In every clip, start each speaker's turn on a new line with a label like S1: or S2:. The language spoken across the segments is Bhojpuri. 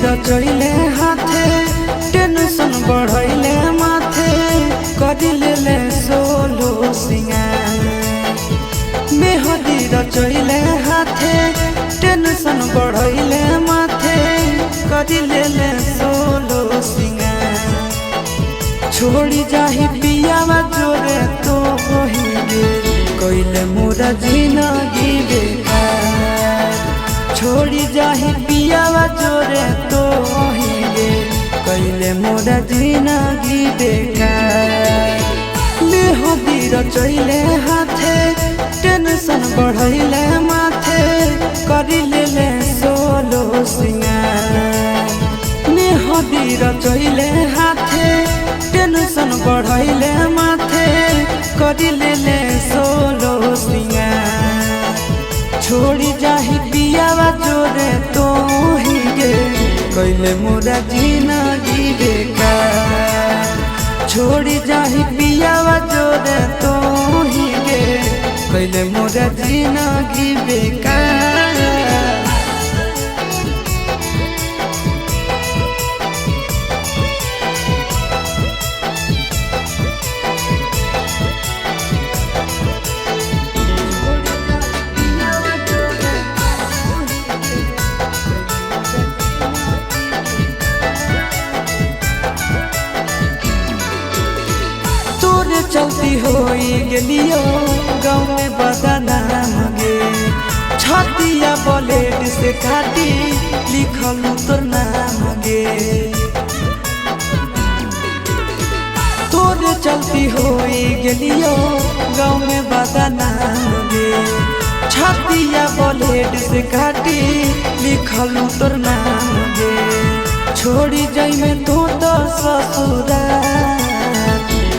S1: रचैले हाथे टेंशन बढ़ैले माथे करिले सोलो सिंगार मेहदी रचैले हाथे टेंशन बढ़ैले माथे करिले सोलो सिंगार छोड़ी जाही पियावा जोरे तो होइगे कइले मोरा जिंदगी बेकार छोड़ी जाही पियावा जोरे तो होइगे कइले मोरा जिंदगी बेकार मेहदी रचैले हाथे टेंशन बढ़ैले माथे करिले सोलो सिंगार मेहदी रचैले हाथे टेंशन बढ़ैले माथे करिले सोलो सिंगार छोड़ी जाही पियावा जोरे तो हिगे कइले मोरा जिंदगी बेकार छोड़ी जाही पियावा जोरे तो हिगे कइले मोरा जिंदगी बेकार चलती होई गेलियो गाँव में बदनाम गे छतिया ब्लेड से काटी लिखल तोर नाम गे तोरे चलती होई गेलियो गाँव में बदनाम गे छतिया ब्लेड से काटी लिखल तोर नाम गे छोड़ी जाई में तो ससुराल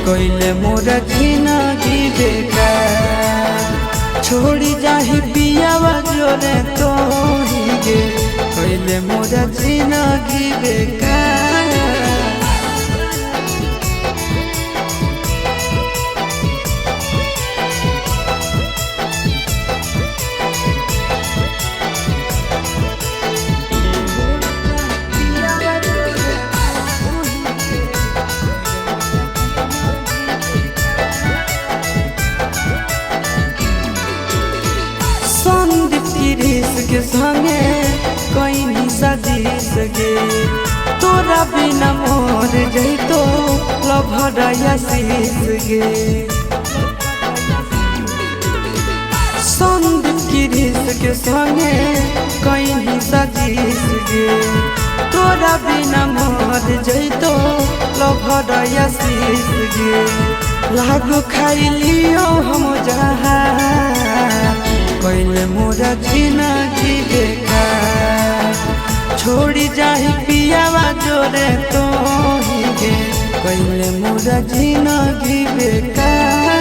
S1: कइले मोरा जिंदगी बेकार छोड़ी जाही पियावा जोरे तो हिगे कइले मोरा जिंदगी बेकार के संगे कहीं सजीस गे तोरा बिना मोर जैतो लभरया शीस गे संदीप गिरीश के संगे कहीं सजीस गे तोरा बिना मोर जैतो लभरया शीस गे लागू खाई लियो हम जहाँ कइले मोरा जिंदगी बेकार छोड़ी जाही पियावा जोरे तो हिगे कइले मोरा जिंदगी बेकार।